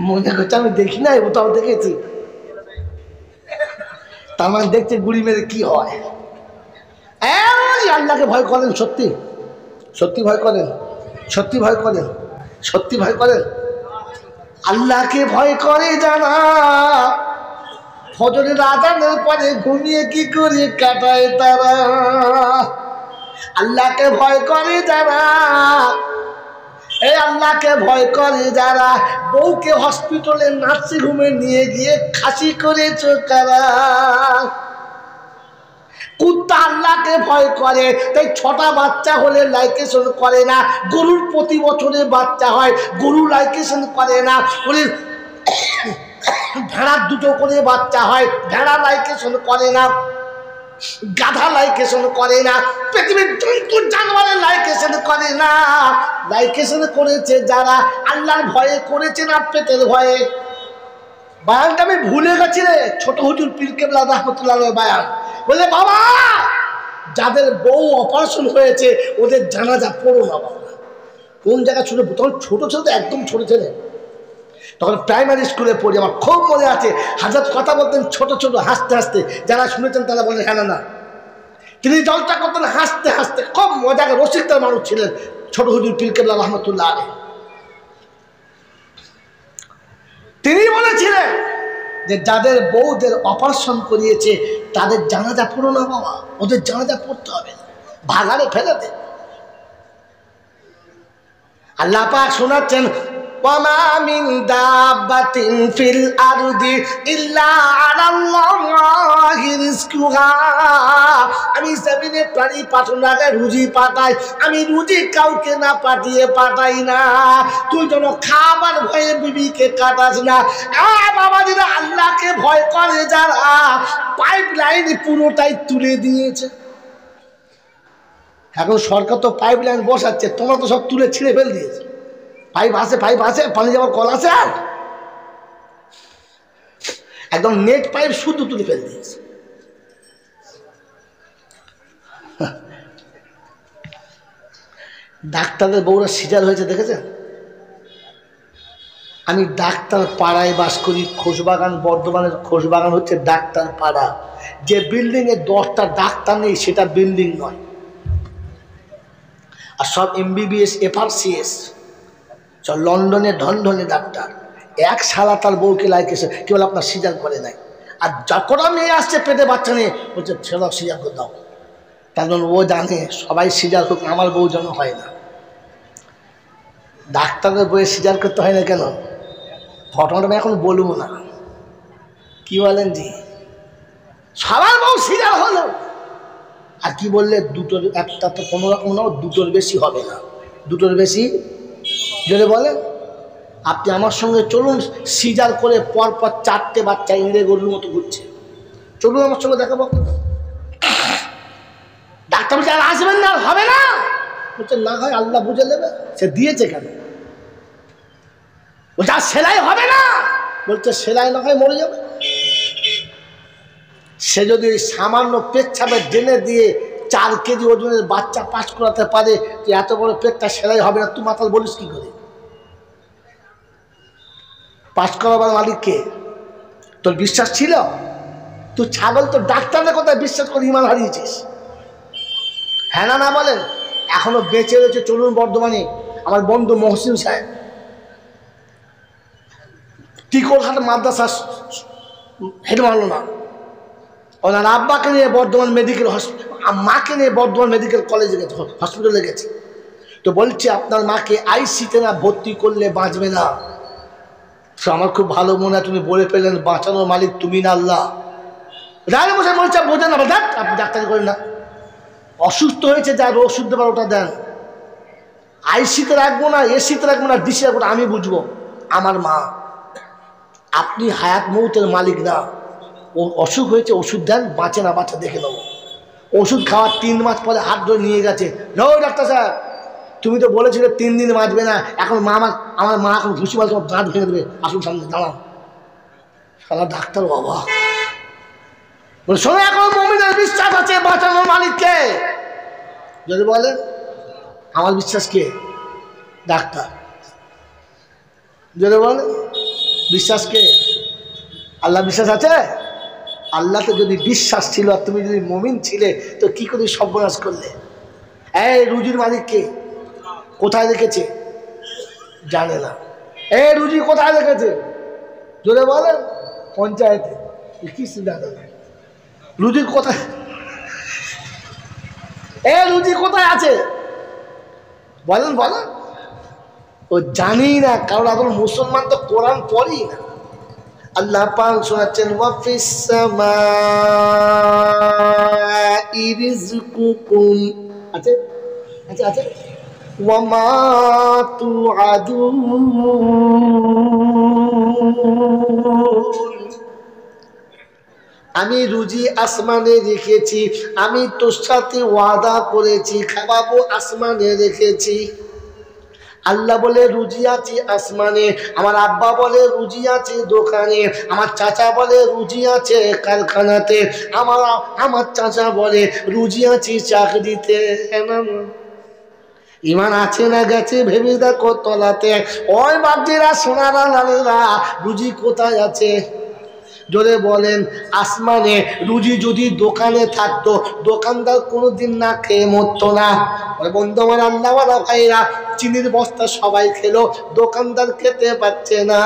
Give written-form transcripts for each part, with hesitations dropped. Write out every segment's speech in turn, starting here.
মনে করছে আমি দেখি নাই, ও তো আমি দেখেছি। তার মানে দেখছে গুড়ি মেরে কি হয়। আল্লাহকে ভয় করেন? সত্যি সত্যি ভয় করেন? সত্যি ভয় করেন? সত্যি ভয় করেন? আল্লাহকে ভয় করে যারা ফজরের আযানের পরে ঘুমিয়ে কি করে কাটায় তারা, আল্লাহকে ভয় করে যারা, এই আল্লাহকে ভয় করে যারা বউকে হসপিটালে নার্সিং হোমে নিয়ে গিয়ে খাসি করেছো কারা। কুত্তা আল্লাহকে ভয় করে, তাই 6টা বাচ্চা হলে লাইকেশন করে না। গরুর প্রতি বছরে বাচ্চা হয়, গরু লাইকেশন করে না। ভেড়ার 2টো করে বাচ্চা হয়, ভেড়া লাইকেশন করে না। গাধা লাইকেশন করে না। পৃথিবীর জন্তু জানোয়ারের লাইকেশন করে না। লাইকেশন করেছে যারা আল্লাহর ভয়ে করেছে না পেটের ভয়ে। বায়ানটা আমি ভুলে গেছি রে, ছোট হুজুর পীর কেবলা রাহমাতুল্লাহ বায়ান বলে, বাবা যাদের বউ অপারেশন হয়েছে ওদের জানাজা পড়ো না বাবা। কোন জায়গায় ছোট, তখন ছোট ছিল তো, একদম ছোট ছেলে, তখন প্রাইমারি স্কুলে পড়ি। আমার খুব মনে আছে, হাজরত কথা বলতেন ছোট ছোট হাসতে হাসতে, যারা শুনেছেন তারা বলেন হ্যাঁ না। তিনি জলটা করতেন হাসতে হাসতে, খুব মজাকে রসিকতার মানুষ ছিলেন ছোট হুজুর পীর কেবলা রাহমাতুল্লাহ আলাইহি। তিনি বলেছিলেন যে যাদের বউদের অপারেশন করিয়েছে তাদের জানাজা পড়ো না বাবা, ওদের জানাজা পড়তে হবে না, ভাগাড়ে ফেলাতে। আল্লাহ পাক শোনাচ্ছেন, ওয়ামা মিন দাব্বাতিন ফিল আরদি ইল্লা আলাল্লাহি রিজকুহা। আমি জমিনে প্রাণী পাঠানোর আগে রুজি পাঠাই, আমি রুজি কাউকে না পাঠিয়ে পাঠাই না। তুই যেন খাবার ভয়ে বিবিকে কাটাস না। বাবাজিরা আল্লাহকে ভয় করে যারা পাইপ লাইন পুরোটাই তুলে দিয়েছে। এখন সরকার তো পাইপ লাইন বসাচ্ছে, তোমরা তো সব তুলে ছিঁড়ে ফেল দিয়েছে। পাইপ আছে, পাইপ আছে, পানি যাওয়ার কল আছে, আর একদম নেট পাইপ শুদ্ধ তুলে ফেল দিয়েছে। ডাক্তারদের বউরা সিজার হয়েছে দেখেছেন? আমি ডাক্তার পাড়ায় বাস করি, খোশবাগান, বর্ধমানের খোশবাগান হচ্ছে ডাক্তার পাড়া। যে বিল্ডিংয়ে 10টা ডাক্তার নেই সেটা বিল্ডিং নয়। আর সব MBBS FRCS, সব লন্ডনে ঢনঢনে ডাক্তার। এক শালা তার বউকে লাইকেছে, কেবল আপনার সিজার করে নাই। আর যখন মেয়ে আসছে পেটে বাচ্চা নিয়ে বলছে ছেলে সিজার করে দাও, কারণ ও জানে সবাই সিজার হোক, আমার বউ যেন হয় না। ডাক্তারের বইয়ে সিজার করতে হয় না কেন? ঘটনাটা আমি এখন বলবো না, কি বলেন জি? সবার বউ সিজার হলো, আর কি বললে দুটোর একটা তো কোনো রকম না, দুটোর বেশি হবে না। দুটোর বেশি যদি বলেন, আপনি আমার সঙ্গে চলুন, সিজার করে পরপর 4টে বাচ্চা ইংরে গরুর মতো ঘুরছে, চলুন আমার সঙ্গে দেখাবো। ডাক্তার বলছে আর আসবেন না, হবে না। বলছে না হয় আল্লাহ বুঝে নেবে, সে দিয়েছে কেন? বলছে আর সেলাই হবে না। বলছে সেলাই না হয় মরে যাবে। সে যদি সামান্য পেচ্ছাপে ডেনে দিয়ে 4 কেজি ওজনের বাচ্চা পাস করাতে পারে, যে এত বড় পেটটা সেলাই হবে না, তুই মাতাল বলিস কি করে? পাস করাবার মালিককে তোর বিশ্বাস ছিল? তুই ছাগল, তোর ডাক্তারের কথায় বিশ্বাস করে ইমান হারিয়েছিস। হ্যাঁ না বলেন? এখনো বেঁচে রয়েছে, চলুন বর্ধমানে আমার বন্ধু মহসিন সাহেব, টিকরহাট মাদ্রাসা হেডমাওলানা, ওনার আব্বাকে নিয়ে বর্ধমান মেডিকেল মাকে নিয়ে বর্ধমান মেডিকেল কলেজে গেছে, হসপিটালে গেছে। তো বলছে আপনার মাকে আইসিতে না ভর্তি করলে বাঁচবে না। তো আমার খুব ভালো মনে হয় তুমি বলে ফেললেন, বাঁচানোর মালিক তুমি না আল্লাহ। রায় বসে বলছে বোঝেন না, দেখ আপনি ডাক্তারি করেন না, অসুস্থ হয়েছে যার ওষুধ দেবার ওটা দেন। আইসিতে রাখবো না, এসিতে রাখবো না, ডিসি রাখবো না, আমি বুঝবো। আমার মা, আপনি হায়াত মৌতের মালিক না। ও অসুখ হয়েছে, ওষুধ দেন, বাঁচে না বাচ্চা দেখে নেবো। ওষুধ খাওয়ার 3 মাস পরে হাত ধরে নিয়ে গেছে, নো ডাক্তার সাহেব তুমি তো বলেছিলে 3 দিন বাঁচবে না, এখন মা আমার মা এখন ঘুষি মাল তোমার দাঁত ভেঙে দেবে, আসুন সামনে দাঁড়ান। সালা ডাক্তার বাবা বলে শোনো, এখন মুমিনের বিশ্বাস আছে বাঁচানোর মালিককে। যদি বলেন আমার বিশ্বাস কে? ডাক্তার। জোরে বল, বিশ্বাসকে আল্লাহ বিশ্বাস আছে? আল্লাহতে যদি বিশ্বাস ছিল আর তুমি যদি মুমিন ছিলে তো কি করে সর্বনাশ করলে? এই রুজির মালিক কে? কোথায় রেখেছে? জানে না। এই রুজি কোথায় রেখেছে? জোরে বলেন। পঞ্চায়েতে। কি দাদা রুজির কোথায়? এই রুজি কোথায় আছে বলেন বলেন। ও জানি না, কারণ এখন মুসলমান তো কোরআন পড়ি না। আল্লাহ পাক শোনাচ্ছেন ওয়াফিস সামাই রিজকুকুম, আছে আছে আছে, ওয়া মা তুআদুন, আমি রুজি আসমানে রেখেছি, আমি তোর সাথে ওয়াদা করেছি খাওয়াবো, আসমানে রেখেছি। আল্লাহ বলে রুজি আছে আসমানে, আমার আব্বা বলে রুজি আছে দোকানে, আমার চাচা বলে রুজি আছে কারখানাতে, আমার চাচা বলে রুজি আছে চাকরিতে। ইমান আছে না গেছে ভেবে দেখো তলাতে। ওই বাপজিরা সোনারা লালেরা, রুজি কোথায় আছে? জোরে বলেন। আসমানে। রুজি যদি দোকানে থাকতো দোকানদার কোনোদিন না খেয়ে মরতো না। বন্ধু আমার আল্লাহওয়ালা ভাইরা, চিনির বস্তা সবাই খেলো, দোকানদার খেতে পারছে না।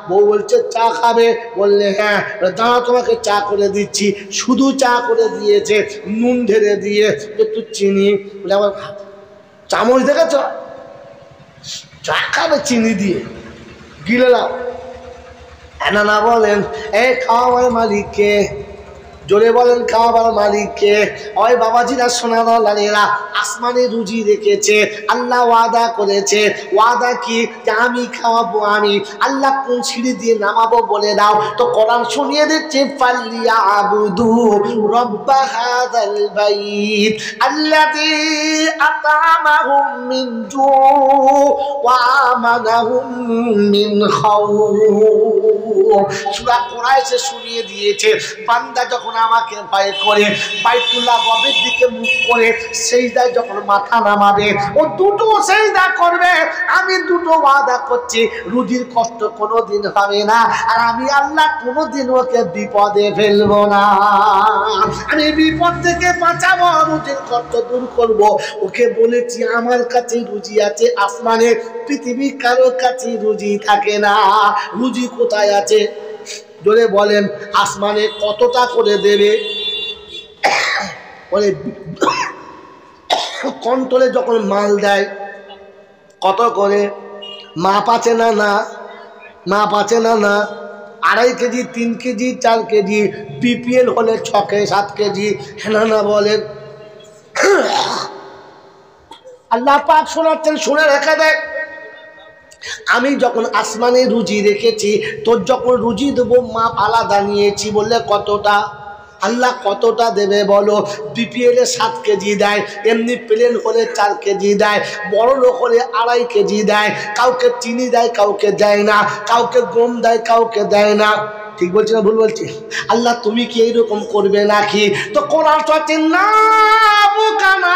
বউ বলছে চা খাবে, বললে হ্যাঁ, দাঁড়া তোমাকে চা করে দিচ্ছি। শুধু চা করে দিয়েছে, নুন ঢেলে দিয়ে একটু চিনি, বলে আমার চামচ দেখেছ, চা খাবে চিনি দিয়ে, গিলে নাও। না বলেন এই খাওয়ার মালিককে, জোরে বলেন খাওয়াবার মালিককে। ওই বাবাজিরা সোনারা লালেরা, আসমানে রুজি রেখেছে, আল্লাহ ওয়াদা করেছে। ওয়াদা কি? যে আমি খাওয়াবো। আমি আল্লাহ কোন সিঁড়ি দিয়ে নামাবো বলে দাও তো কোরআন শুনিয়ে দিচ্ছে ফালিয়াবুদু রব্বা হাযাল বাইত আল্লাযী আত'আমাহুম মিন জু' ওয়া আমানাহুম মিন খাউফ। সূরা কুরাইশে শুনিয়ে দিয়েছে বান্দা যখন আমাকে ভয় করে বাইতুল্লাহ রবের দিকে মুখ করে সিজদায় যখন মাথা নামাবে, ও দুটো সিজদা করবে, আমি দুটো ওয়াদা করছি রুজির কষ্ট কোনোদিন হবে না, আর আমি আল্লাহ কোনোদিন ওকে বিপদে ফেলবো না। আমি বিপদ থেকে বাঁচাবো, রুজির কষ্ট দূর করব। ওকে বলেছি আমার কাছে রুজি আছে আসমানে, পৃথিবী কারো কাছে রুজি থাকে না। রুজি কোথায় আছে? জোরে বলেন। আসমানে কতটা করে দেবে? বলে কন্ট্রোলে যখন মাল দেয় কত করে? মাপ আছে না? না মাপ আছে না? না 2.5 কেজি 3 কেজি 4 কেজি, বিপিএল হলে 6 কেজি 7 কেজি। হ্যাঁ না বলেন। আল্লাহ পাক শোনাচ্ছেন, শুনে রেখে দেয়। আমি যখন আসমানে রুজি রেখেছি, তোর যখন রুজি দেবো মাপ আলাদা নিয়েছি। বললে কতটা? আল্লাহ কতটা দেবে বলো? বিপিএল এ 7 কেজি দেয়, এমনি প্লেন হলে 4 কেজি দেয়, বড় লোক হলে 2.5 কেজি দেয়। কাউকে চিনি দেয়, কাউকে দেয় না, কাউকে গম দেয়, কাউকে দেয় না। ঠিক বলছি না ভুল বলছি? আল্লাহ তুমি কি এইরকম করবে নাকি? তো কোরআন চলছে না বোকানা,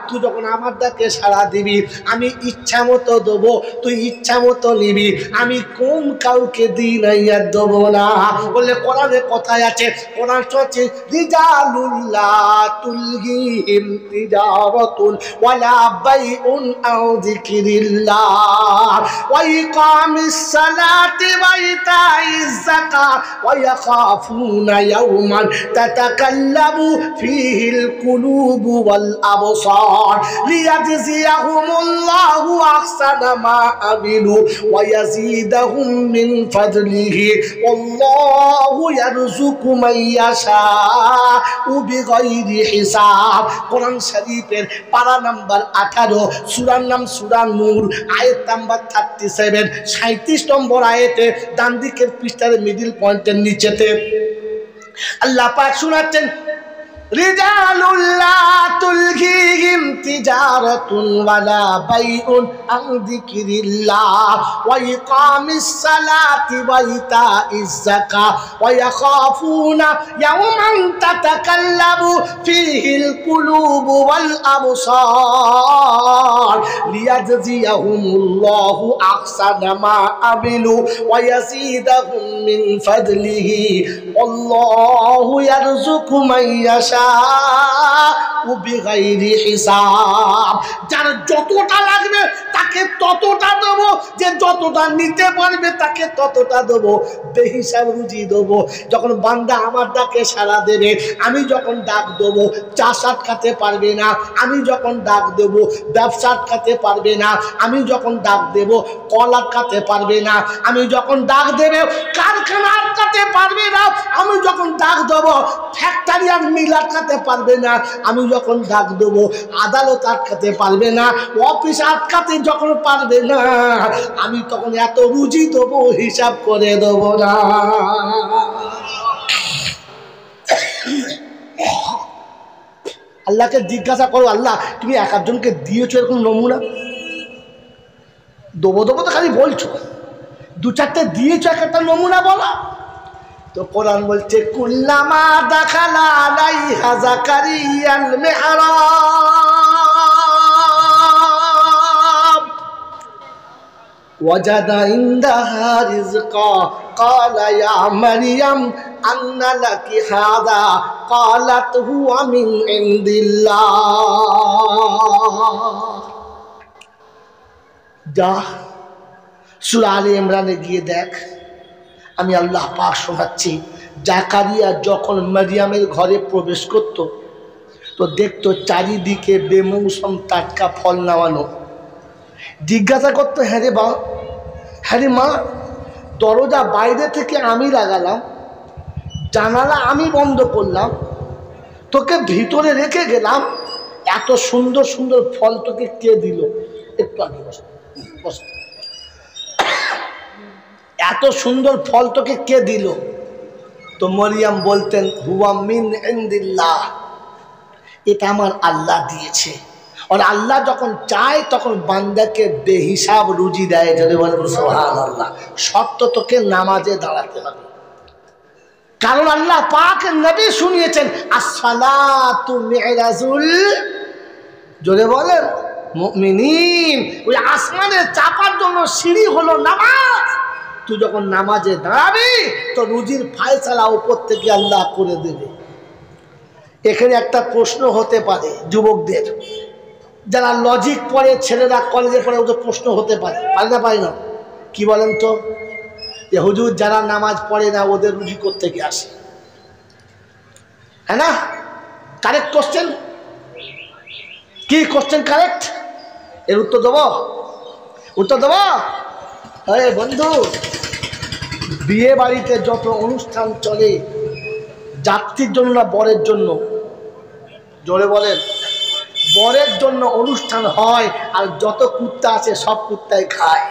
তুই যখন আমার ডাকে সাড়া দিবি আমি ইচ্ছা মতো দেবো, তুই ইচ্ছা মতো নিবি, আমি কোন কাউকে দিই নাই আর দেবো না। বললে কোরআনে কথায় আছে, কোরআন চলছে রিজালুল্লাহ তুলহিহিম তিজারাতুন ওয়ালা বাইউন আও যিকরিল্লাহ ওয়া ইকামিস সালাতি ওয়া ইতাইজ যাকাত ওয়া ইয়াখাফুনা ইয়াওমান তাতাকাল্লাবু ফীহিল কুলুবু ওয়াল আবসার লিয়াজজিয়াহুমুল্লাহু আহসানা মা আমিলু ওয়া ইয়াজিদাহুম মিন ফাদলিহি ওয়াল্লাহু ইয়ারযুকু মান ইয়াশাউ বিগাইরি হিসাব। কোরআন শরীফের পারা নাম্বার 18, সূরার নাম সূরা নূর, আয়াত নাম্বার 37, 37 নম্বর আয়াতে ডান দিকের পৃষ্ঠার মিডল পয়েন্টের নিচেতে আল্লাহ পাক শোনাচ্ছেন রিজালুল লা তুলহিহিম তিজারাতুন ওয়ালা বাইউন আন যিকরিল্লাহ ওয়া ইকামিস সালাতি ওয়া ইতাইজ যাকাত ওয়া ইয়াখাফুনা ইয়াওমান তাতাকাল্লাবু ফীহিল কুলুবু ওয়াল আবসার লিয়াজজিয়াহুমুল্লাহু আহসানা মা আমিলু ওয়া ইয়াজিদাহুম মিন ফাদলিহি আল্লাহু ইয়ারযুকু মান ইয়াশা বিগাইরি হিসাব। যার যতটা লাগবে তাকে ততটা দেবো, যে যতটা নিতে পারবে তাকে ততটা দেবো, বেহিসাব রুজি দেবো। যখন বান্দা আমার ডাকে সাড়া দেবে, আমি যখন ডাক দেবো চাষ আটকাতে পারবে না, আমি যখন ডাক দেবো ব্যবসা আটকাতে পারবে না, আমি যখন ডাক দেবো কল আটকাতে পারবে না, আমি যখন ডাক দেবে কারখানা আটকাতে পারবে না, আমি যখন ডাক দেবো ফ্যাক্টরি আর মিল আটকাতে পারবে না, আমি যখন ডাক দেবো আদালত আটকাতে পারবে না, অফিস আটকাতে যখন পারবে না, আমি তখন এত রুজি দেবো হিসাব করে দেবো না। আল্লাহকে জিজ্ঞাসা করো, আল্লাহ তুমি এক একজনকে দিয়েছো এরকম নমুনা? দেবো দেবো তো খালি বলছো, দু চারটে দিয়েছো, এক একটা নমুনা বলো। তো কোরআন বলছে কুল্লামা দাখালা আলাইহা যাকারিয়াল মিহরাব ওয়াজাদা ইনদাহা রিজকা ক্বালা ইয়া মারইয়াম আন্না লাকি হাযা ক্বালাত হুয়া মিন ইনদিল্লাহ। যা সূরা আলে ইমরানে গিয়ে দেখ, আমি আল্লাহ পাক শোনাচ্ছি। জাকারিয়া যখন মারিয়ামের ঘরে প্রবেশ করত তো দেখতো চারিদিকে বেমৌসম টাটকা ফল নামানো। জিজ্ঞাসা করতো, হ্যাঁ রে বা, হ্যাঁ রে মা, দরজা বাইরে থেকে আমি লাগালাম, জানালা আমি বন্ধ করলাম, তোকে ভিতরে রেখে গেলাম, এত সুন্দর সুন্দর ফল তোকে কে দিল? একটু আগে বসো, বসো। এত সুন্দর ফল তোকে কে দিল? তো মরিয়াম বলতেন হুয়া মিন ইনদিল্লাহ, এটা আমার আল্লাহ দিয়েছে। আর আল্লাহ যখন চায় তখন বান্দাকে বেহিসাব রুজি দেয়। যদি বলেন সুবহানাল্লাহ। শর্ত তোকে নামাজে দাঁড়াতে হবে, কারণ আল্লাহ পাক নবী শুনিয়েছেন আসসালাতু মিরাজুল, জোরে বলেন মুমিনিন, ওই আসমানে চাপার জন্য সিঁড়ি হলো নামাজ। তুই যখন নামাজে দাঁড়াবি তো রুজির ফায়সালা উপর থেকে আল্লাহ করে দেবে। এখানে একটা প্রশ্ন হতে পারে যুবকদের, যারা লজিক পড়ে, ছেলেরা কলেজে পড়ে, ওদের প্রশ্ন হতে পারে, পারে না পারে না? কি বলেন তো, যে হুজুর যারা নামাজ পড়ে না ওদের রুজি কোত্থেকে আসে? হ্যাঁ না? কারেক্ট কোশ্চেন কি? Question correct? এর উত্তর দেবো? উত্তর দেবো? আরে বন্ধু, বিয়ে বাড়িতে যত অনুষ্ঠান চলে যাত্রীর জন্য না বরের জন্য? জোরে বলেন। বরের জন্য অনুষ্ঠান হয়, আর যত কুত্তা আছে সব কুত্তাই খায়।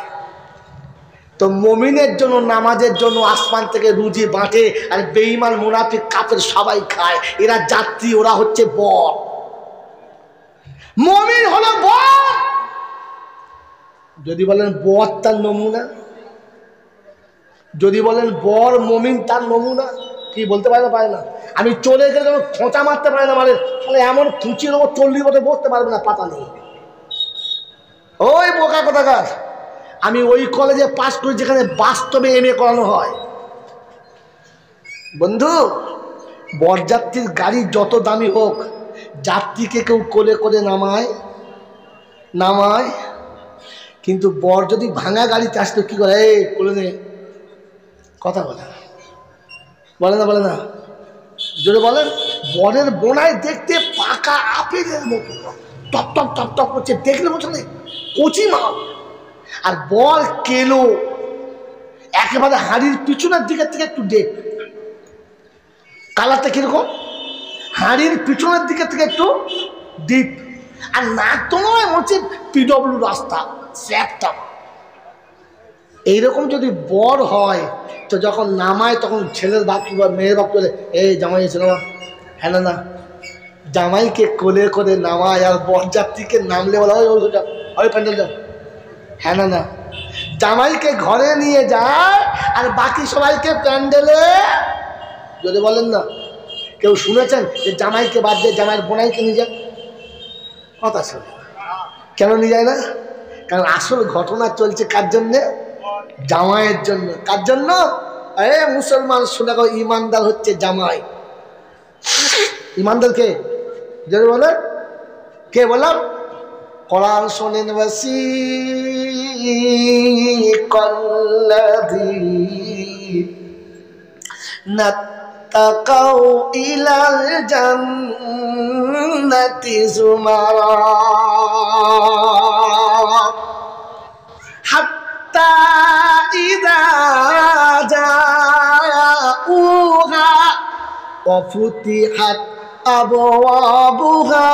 তো মুমিনের জন্য, নামাজের জন্য আসমান থেকে রুজি বাঁটে, আর বেঈমান মুনাফিক কাফের সবাই খায়। এরা যাত্রী, ওরা হচ্ছে বর। মুমিন হলো বর। যদি বলেন বর তার নমুনা, যদি বলেন বর মুমিন তার নমুনা, কি বলতে পারে না? পারে না। আমি চলে গেলে যেন খোঁচা মারতে পারে না, মানে এমন খুঁচির ওপর 40 বছর বসতে পারবে না, পাতা নেই। ওই বোকা কোথাকার, আমি ওই কলেজে পাস করি যেখানে বাস্তবে MA করানো হয়। বন্ধু, বরযাত্রীর গাড়ি যত দামি হোক, যাত্রীকে কেউ কোলে করে নামায়, কিন্তু বর যদি ভাঙা গাড়িতে আসতো কি করে? এই কোলে নে, কথা বলে না, বলে না? জোরে বলেন। বরের বোনায় দেখতে পাকা আপেলের মতো টপ টপ টপ টপ করছে, দেখলে বলছে কচি মাল। আর বর কেলো, একেবারে হাড়ির পিছনের দিকের থেকে একটু দেখ, কালারটা কিরকম, হাড়ির পিছনের দিকের থেকে একটু ডিপ। আর নাক তো নয়, হচ্ছে PW রাস্তা, স্যাপটা। এইরকম যদি বর হয় তো যখন নামায় তখন ছেলের বাপ কিংবা মেয়ের বাপ বলে, এই জামাই ছিল, হ্যাঁ না, জামাইকে কোলে করে নামায় আর বরযাত্রীকে নামলে বলা হয় ওই প্যান্ডেল যাও। হ্যাঁ না না, জামাইকে ঘরে নিয়ে যায় আর বাকি সবাইকে প্যান্ডেলে। যদি বলেন না, কেউ শুনেছেন যে জামাইকে বাদ দিয়ে জামাইয়ের বোনাইকে নিয়ে যায়? কথা শুনে কেন নিয়ে যায় না? কারণ আসল ঘটনা চলছে কার জন্যে? জামাইয়ের জন্য। কার জন্য? আরে মুসলমান শুনে গো, ইমানদার হচ্ছে জামাই। ইমানদার কে? যদি বলেন কে বললাম? কোরআন শোনেন, নাত্তাকাউ ইলাল জান্নাতি যুমারা হাত্তা ইযা জাউহা ওয়া ফুতিহাত আবওয়াবুহা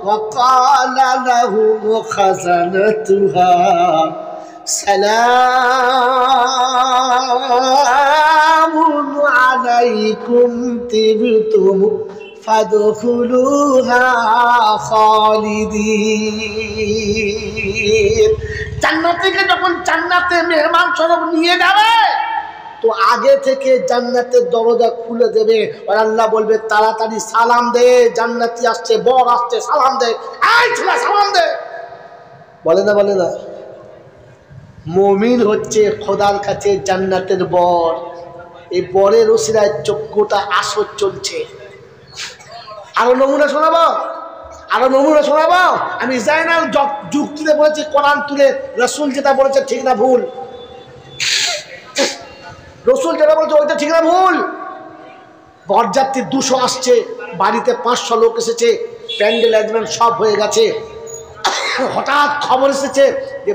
وقال لهم خزنتها سلام عليكم طبتم فادخلوها خالدين। জান্নাতীকে যখন জান্নাতে মেহমান স্বরূপ নিয়ে যাবে তো আগে থেকে জান্নাতের দরজা খুলে দেবে আর আল্লাহ বলবে তাড়াতাড়ি সালাম দে, জান্নাতি আসছে, বর আসছে, সালাম দে, এই ছেলে সালাম দে। বলে না বলে না? মুমিন হচ্ছে খোদার কাছে জান্নাতের বর। এই বরের ওসিলায় যোগ্যতা আসর চলছে। আরো নমুনা শোনাবো, আরো নমুনা শোনাবো। আমি যাই না যুক্তিতে বলেছি, কোরআন তুলে রাসূল যেটা বলেছে ঠিক না ভুল? রসুল যেটা বলছে ওইটা ঠিক না ভুল? বরযাত্রী 200 আসছে, বাড়িতে 500 লোক এসেছে, প্যান্ডেল অ্যারেঞ্জমেন্ট সব হয়ে গেছে। হঠাৎ খবর এসেছে যে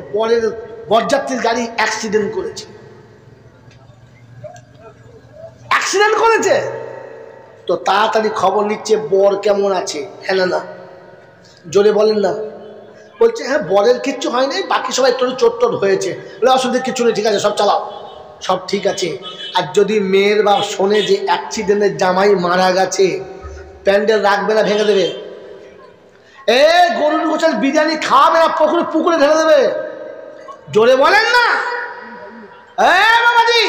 বরযাত্রীর গাড়ি অ্যাক্সিডেন্ট করেছে। অ্যাক্সিডেন্ট করেছে তো তাড়াতাড়ি খবর নিচ্ছে বর কেমন আছে। হ্যাঁ না না? জোরে বলেন না। বলছে হ্যাঁ বরের কিচ্ছু হয় নাই, বাকি সবাই একটু চোট হয়েছে। বলে অসুবিধা কিচ্ছু নেই, ঠিক আছে, সব চালাও, সব ঠিক আছে। আর যদি মেয়ের বাপ শোনে যে অ্যাক্সিডেন্টে জামাই মারা গেছে, প্যান্ডেল রাখবে না, ভেঙে দেবে। গরুর গোছাল বিরিয়ানি খাওয়াবে না, পুকুরে ঢেলে দেবে। জোরে বলেন না? বাবাজি,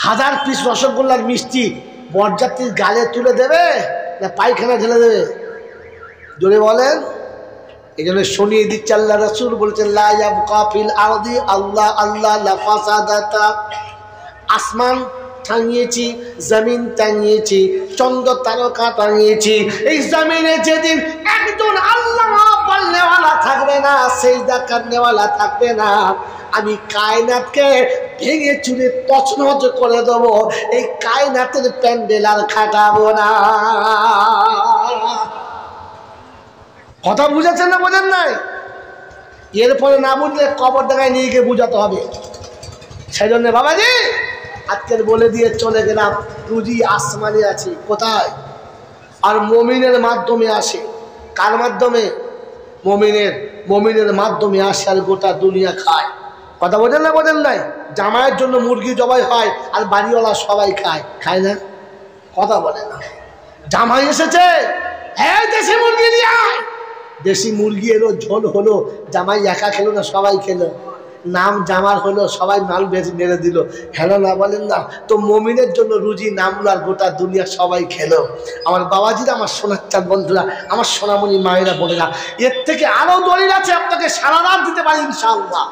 1000 পিস রসগোল্লার মিষ্টি বরযাত্রীর গালে তুলে দেবে না পায়খানা ঢেলে দেবে? জোরে বলেন। এই জন্য শুনিয়ে দিচ্ছে, আল্লাহ রাসূল বলেছেন লা ইয়াবকা ফিল আরদি আল্লাহ আল্লাহ লা ফাসাদাতা। আসমান টাঙিয়েছি, জমিন টাঙিয়েছি, চন্দ্র তারকা টাঙিয়েছি। এই জমিনে যেদিন একজন আল্লাহ বলনেওয়ালা থাকবে না, সেজদা করনেওয়ালা থাকবে না, আমি কায়নাতকে ভেঙে চুরে তছনছ করে দেবো। এই কায়নাতের প্যান্ডেল আর খাটাবো না। কথা বুঝেছেন না বোঝেন নাই? এরপরে না বুঝলে কবর দেখায় নিয়ে গিয়ে বুঝাতে হবে। সেই জন্য বাবাজি আজকের বলে দিয়ে চলে গেলাম, রুজি আসমানে আছে। কোথায়? আর মুমিনের মাধ্যমে আসে। কার মাধ্যমে? মুমিনের মাধ্যমে আসে আর গোটা দুনিয়া খায়। কথা বোঝেন না বোঝেন নাই? জামাইয়ের জন্য মুরগি জবাই হয় আর বাড়িওয়ালা সবাই খায়, খায় না? কথা বলে না। জামাই এসেছে, হ্যাঁ দেশি মুরগি নিয়ে আয়। দেশি মুরগি এলো, ঝোল হলো, জামাই একা খেলো না, সবাই খেলো। নাম জামার হলো, সবাই মাল বেশি মেরে দিল। হেলো না বলেন না? তো মুমিনের জন্য রুজি নামলো আর গোটা দুনিয়া সবাই খেলো। আমার বাবাজিরা, আমার সোনার চাঁদ বন্ধুরা, আমার সোনামণি মায়েরা বোনেরা, এর থেকে আরো দলিল আছে, আপনাকে সারা রাত দিতে পারি ইনশাআল্লাহ।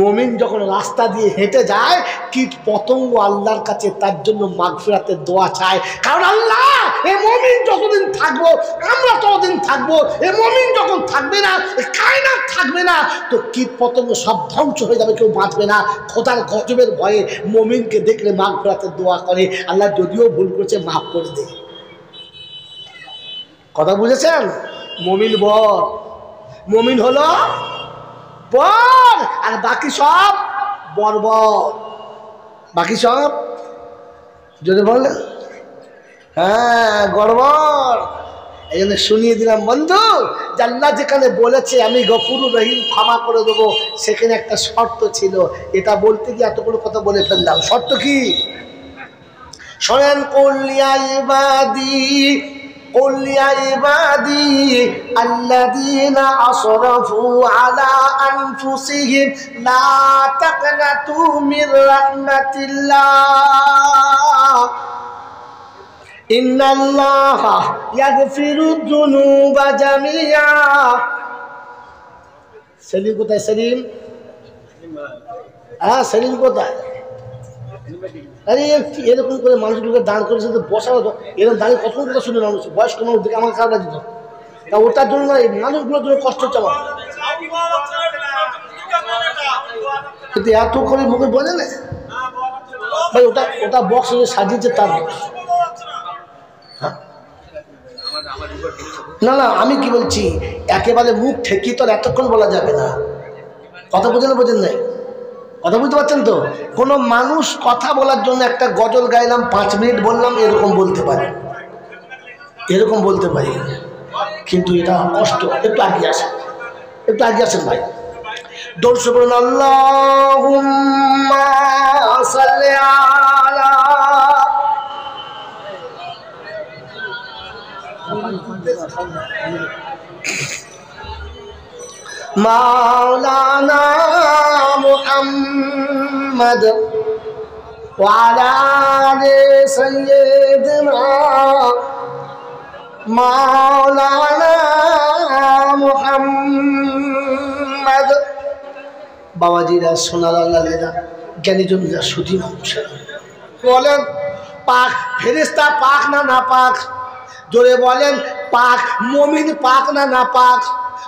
মুমিন যখন রাস্তা দিয়ে হেঁটে যায়, কীট পতঙ্গ আল্লাহর কাছে তার জন্য মাগফিরাতের দোয়া চায়। কারণ আল্লাহ, এ মুমিন যতদিন থাকবো আমরা ততদিন থাকবো। এ মুমিন যখন থাকবে না, কায়নাত থাকবে না, তো কীট পতঙ্গ সব ধ্বংস হয়ে যাবে, কেউ বাঁচবে না। খোদার গজবের ভয়ে মুমিনকে দেখলে মাগফিরাতের দোয়া করে, আল্লাহ যদিও ভুল করেছে মাফ করে দেয়। কথা বুঝেছেন? মুমিন বর, মুমিন হলো বর, আর বাকি সব বর্বর। বাকি সব যদি বলে হ্যাঁ গড়বড়। এই জন্য শুনিয়ে দিলাম বন্ধু, আল্লাহ যেখানে বলেছে আমি গফুরুর রহিম, ক্ষমা করে দেবো, সেখানে একটা শর্ত ছিল। এটা বলতে গিয়ে এতগুলো কথা বলে ফেললাম। শর্ত কি? শোনেন, কুলিয়া ইবাদি কুলিয়া ইবাদি আল্লাযীনা আসরাফু আলা আনফুসিহিম লা তাকনাতু মির রাহমাতিল্লাহ ইন্নাল্লাহা ইয়াগফিরুয যুনুবা জামিআ। সেলিম কোথায়? সেলিম, হ্যাঁ সেলিম কোথায়? আরে এরকম করে মানুষগুলোকে দাঁড় করেছে তো বসানো, এরকম দাঁড়িয়ে কতক্ষণ কথা শুনে মানুষ, বয়স্ক মানুষ দেখে আমার খারাপ লাগছে। তা ওটার জন্য এই মানুষগুলোর জন্য কষ্ট হচ্ছে আমার। কিন্তু এত করে মুখে বলে না ভাই, ওটা ওটা বক্স সাজিয়েছে তার বক্স। না না, আমি কি বলছি, একেবারে মুখ ঠেকিয়ে তো এতক্ষণ বলা যাবে না। কথা বোঝেন নাই? কথা বুঝতে পারছেন তো? কোনো মানুষ কথা বলার জন্য একটা গজল গাইলাম, 5 মিনিট বললাম, এরকম বলতে পারি, এরকম বলতে পারি, কিন্তু এটা কষ্ট। একটু আগে আসেন, একটু আগে আসেন ভাই। দর্শক বলুন আল্লাহুম্মা সাল্লি আলা মাওলানা মুহাম্মদ ওয়া আলা আলি সাইয়্যিদিনা মাওলানা মুহাম্মদ। বাবাজিরা, সোনার আল্লাহরা, জ্ঞানীজনরা, সুধী মানুষেরা বলেন, পাক ফেরেশতা পাক না না পাক? জোরে বলেন পাক। মুমিন পাক না না পাক?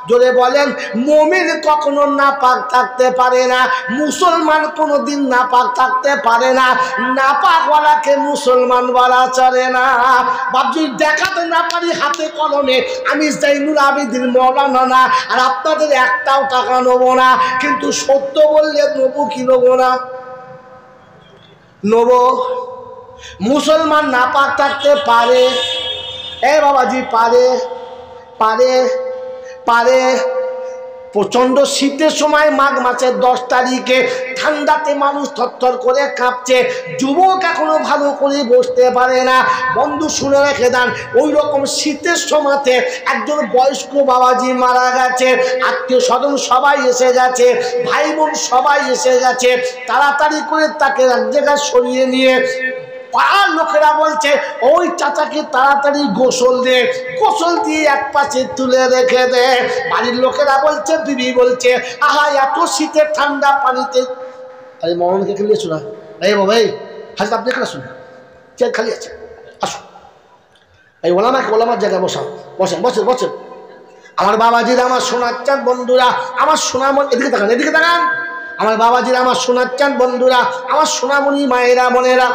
জোরে বলেন। মুমিন কখনো না পাক থাকতে পারে না, মুসলমান কোনোদিন না পাক থাকতে পারে না। না পাকওয়ালাকে মুসলমান বলা চলে না। বাবজি দেখাতে না পারি হাতে কলমে আমি জাইনুল আবেদিন মওলানা না, আর আপনাদের একটাও টাকা নেবো না, কিন্তু সত্য বললে নেবো কি নেবো না? নেবো। মুসলমান না পাক থাকতে পারে, এ বাবাজি পারে, পারে, পারে। প্রচন্ড শীতের সময় মাঘ মাসের 10 তারিখে ঠান্ডাতে মানুষ থরথর করে কাঁপছে, যুবক এখনো ভালো করে বসতে পারে না। বন্ধু শুনে রেখে দেন, ওই রকম শীতের সময়তে একজন বয়স্ক বাবাজি মারা গেছে, আত্মীয় স্বজন সবাই এসে গেছে, ভাই বোন সবাই এসে গেছে। তাড়াতাড়ি করে তাকে এক জায়গায় সরিয়ে নিয়ে পাড়ার লোকেরা বলছে, ওই চাচাকে তাড়াতাড়ি গোসল দে, গোসল দিয়ে এক পাশে তুলে রেখে দে। বাড়ির লোকেরা বলছে, বিবি বলছে, আহা এত শীতের ঠান্ডা পানিতে। আরে মরণকে খেলিয়েছো না? এই বাবা, এই হাজ আপনি এখানে শুনে চেয়ার খালি আছে, আসুন। এই ওলামাকে ওলামার জায়গায় বসান, বসেন বসেন বসেন। আমার বাবাজিরা, আমার সোনার চাঁদ বন্ধুরা, আমার সোনামন, এদিকে তাকান, এদিকে তাকান। আমার বাবাজিরা, আমার সোনার চাঁদ বন্ধুরা, আমার সোনামণি মায়েরা, বোনেরা,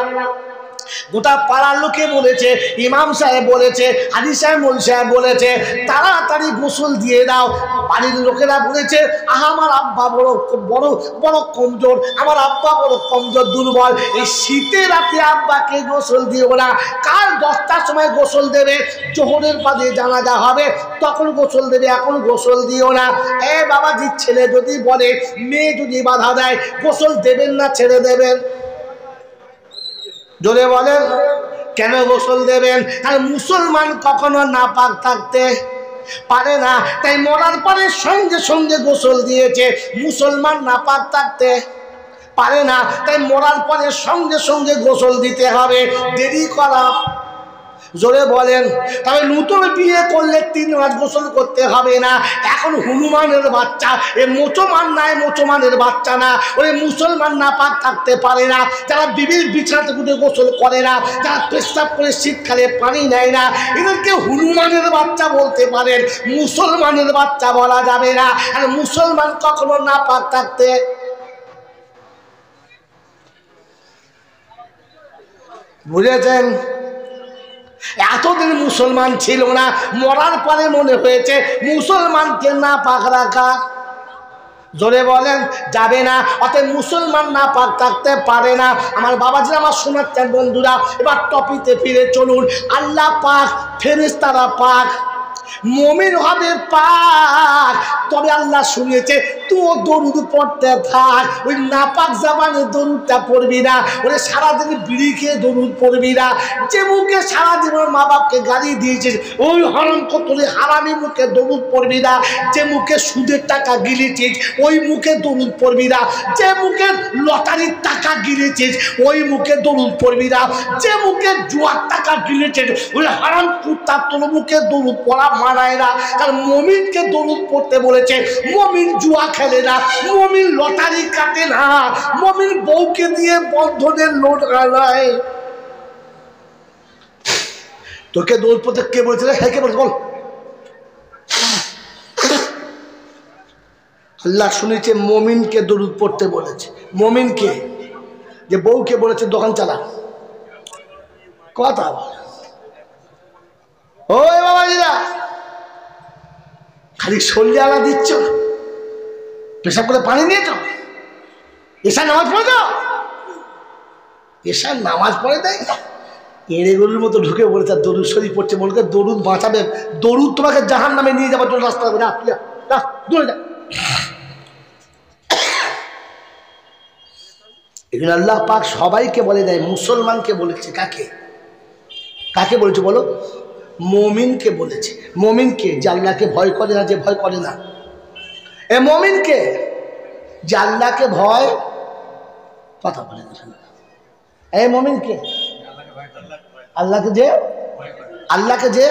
গোটা পাড়ার লোকে বলেছে, ইমাম সাহেব বলেছে, হাজি সাহেব, মৌলভী সাহেব বলেছে, তাড়াতাড়ি গোসল দিয়ে দাও। বাড়ির লোকেরা বলেছে, আহা আমার আব্বা বড় বড় বড় কমজোর, আমার আব্বা বড় কমজোর, দুর্বল, এই শীতের রাতে আব্বাকে গোসল দিও না। কাল 10টার সময় গোসল দেবে, জোহরের বাদে জানাজা হবে, তখন গোসল দেবে, এখন গোসল দিও না। এ বাবাজি, ছেলে যদি বলে, মেয়ে যদি বাধা দেয়, গোসল দেবেন না ছেড়ে দেবেন? জোরে বলেন, কেন গোসল দেবেন? আর মুসলমান কখনো নাপাক থাকতে পারে না, তাই মরার পরে সঙ্গে সঙ্গে গোসল দিয়েছে। মুসলমান নাপাক থাকতে পারে না, তাই মরার পরে সঙ্গে সঙ্গে গোসল দিতে হবে, দেরি করা। জোরে বলেন। তবে নতুন বিয়ে করলে 3 মাস গোসল করতে হবে না। এখন হনুমানের বাচ্চা, এ মুসলমান নাই, মুসলমানের বাচ্চা না, ওই মুসলমান না পাক থাকতে পারে না। যারা বিবির বিছানাতে উঠে গোসল করে না, যারা পেশাব করে শীতকালে পানি নেয় না, এদেরকে হনুমানের বাচ্চা বলতে পারেন, মুসলমানের বাচ্চা বলা যাবে না। আর মুসলমান কখনো না পাক থাকতে, বুঝেছেন? এতদিন মুসলমান ছিল না, মরার পরে মনে হয়েছে মুসলমানকে না পাক রাখা। জোরে বলেন, যাবে না। অতএব মুসলমান না পাক থাকতে পারে না। আমার বাবাজি, আমার শোনাচ্ছেন বন্ধুরা, এবার টপিতে ফিরে চলুন। আল্লাহ পাক, ফেরেশতারা পাক, মুমিন হবে পাক, তবে আল্লাহ শুনিয়েছে তুই দরুদ পড়তে থাক, ওই নাপাক জামানে দরুদটা পড়বি না, ওরে সারাদিন বিড়ি খেয়ে দরুদ পড়বি না, যে মুখে সারা জীবন মা বাপকে গালি দিয়েছিস ওই হরম কতলে হারামি মুখে দরুদ পড়বি না, যে মুখে সুদের টাকা গিলেছিস ওই মুখে দরুদ পড়বি না, যে মুখে লটারির টাকা গিলেছিস ওই মুখে দরুদ পড়বি না, যে মুখে জুয়ার টাকা গিলেছিস ওই হারাম কুত্তার তোর মুখে দরুদ পড়া মানায় না। কারণ মুমিনকে দরুদ পড়তে বলেছে, মুমিন জুয়া খেলে না, মুমিন লটারি কাটে না, মুমিন বউকে দিয়ে বন্ধনের লোট গালায়। তোকে দরুদ পড়তে কে বলেছে? হ্যাঁ কে বলছে বল? আল্লাহ শুনেছে মুমিনকে দরুদ পড়তে বলেছে। মুমিনকে? যে বউকে বলেছে দোকান চালা। কথা ওই বাবাজিরা খালি সল্লি আলা দিচ্ছ, পেশাব করে পানি নিয়েছ, এসা নামাজ পড়ে দাও, এসা নামাজ পড়ে দেয় এড়ে গরুর মতো ঢুকে বলে তার দরুদ শরীফ পড়ছে, বলকে দরুদ বাঁচাবে, দরুদ তোমাকে জাহান নামে নিয়ে যাবার জন্য রাস্তা হবে না, দূরে যা। এখানে আল্লাহ পাক সবাইকে বলে দেয়, মুসলমানকে বলেছে। কাকে কাকে বলেছে বলো? মুমিনকে বলেছে। মুমিনকে যে আল্লাহকে ভয় করে না, যে ভয় করে না, এ মুমিনকে যে আল্লাহকে ভয়, কথা বলে না এ মুমিনকে, আল্লাহকে যে, আল্লাহকে যে,